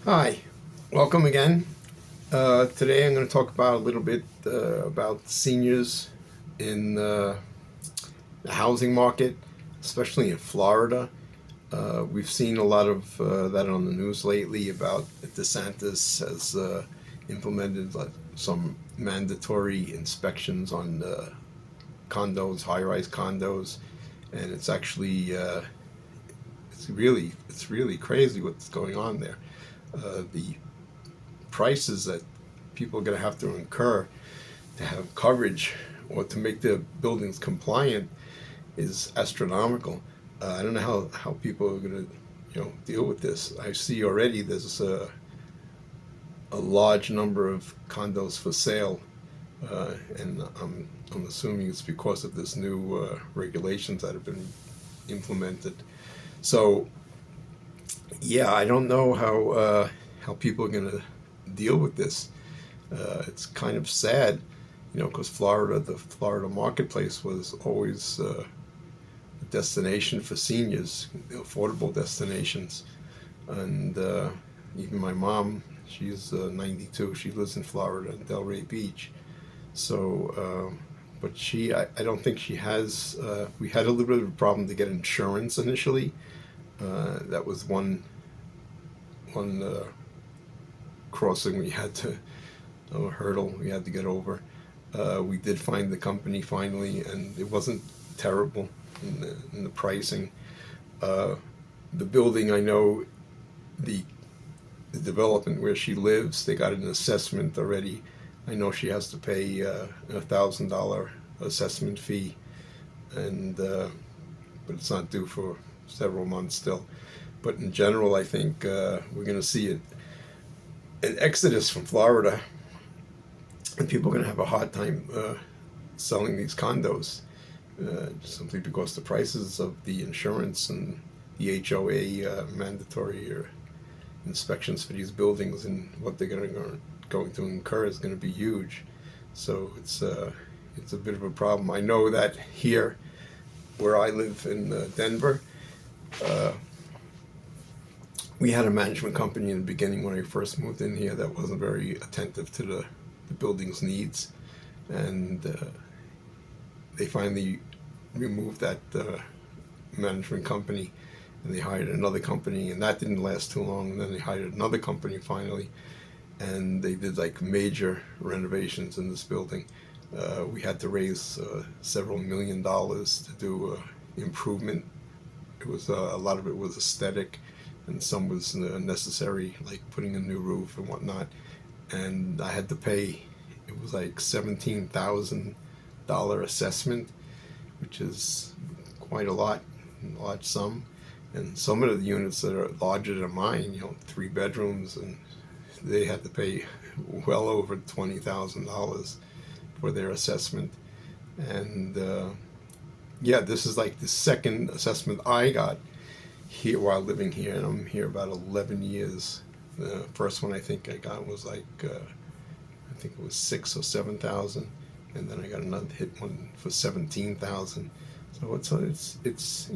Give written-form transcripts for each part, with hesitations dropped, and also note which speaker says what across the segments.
Speaker 1: Hi, welcome again. Today I'm going to talk about a little bit about seniors in the housing market, especially in Florida. We've seen a lot of that on the news lately about DeSantis has implemented some mandatory inspections on condos, high-rise condos, and it's actually it's really crazy what's going on there. The prices that people are going to have to incur to have coverage or to make their buildings compliant is astronomical. I don't know how people are going to deal with this. I see already there's a large number of condos for sale, and I'm assuming it's because of this new regulations that have been implemented. So yeah, I don't know how people are going to deal with this. It's kind of sad, because the Florida marketplace was always a destination for seniors, affordable destinations, and even my mom, she's 92. She lives in Florida, in Delray Beach. So, but I don't think she has. We had a little bit of a problem to get insurance initially. That was one crossing we had to a hurdle we had to get over. We did find the company finally, and it wasn't terrible in the pricing. Uh, the building, I know the, the development where she lives, they got an assessment already. I know she has to pay $1,000 assessment fee, and but it's not due for several months still. But in general, I think we're going to see an exodus from Florida, and people are going to have a hard time selling these condos simply because the prices of the insurance and the HOA mandatory inspections for these buildings and what they're going to incur is going to be huge. So it's a bit of a problem. I know that here, where I live in Denver, uh, we had a management company in the beginning when I first moved in here that wasn't very attentive to the building's needs, and they finally removed that management company, and they hired another company, and that didn't last too long. And then they hired another company finally, and they did like major renovations in this building. We had to raise several $1 million to do improvement. It was a lot of it was aesthetic, and some was necessary, like putting a new roof and whatnot. And I had to pay. It was like $17,000 assessment, which is quite a large sum. And some of the units that are larger than mine, 3 bedrooms, and they had to pay well over $20,000 for their assessment. And yeah, this is like the second assessment I got here while living here, and I'm here about 11 years. The first one I think I got was like I think it was 6 or 7 thousand, and then I got another hit one for 17,000. So it's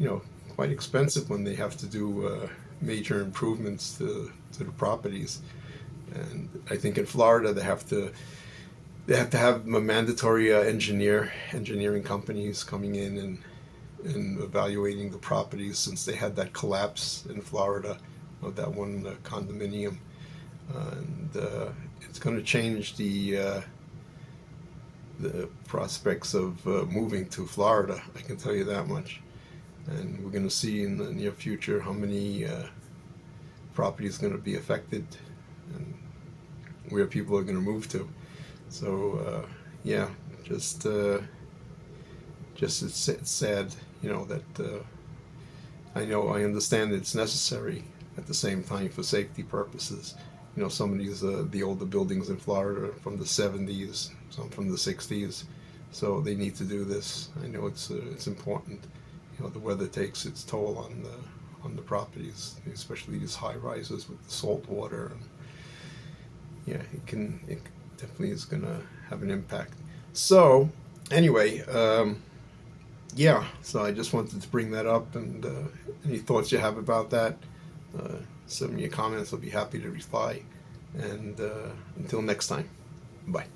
Speaker 1: quite expensive when they have to do major improvements to the properties. And I think in Florida they have to have a mandatory engineering companies coming in and evaluating the properties, since they had that collapse in Florida of that one condominium, and it's going to change the prospects of moving to Florida. I can tell you that much. And we're going to see in the near future how many properties are going to be affected and where people are going to move to. So yeah, just it's sad, that I understand it's necessary at the same time for safety purposes. Some of these the older buildings in Florida are from the 70s, some from the 60s, so they need to do this. I know it's important. The weather takes its toll on the properties, especially these high rises with the salt water. And yeah, it definitely is going to have an impact. So anyway, yeah, so I just wanted to bring that up, and any thoughts you have about that, Send me your comments. I'll be happy to reply. And until next time, bye.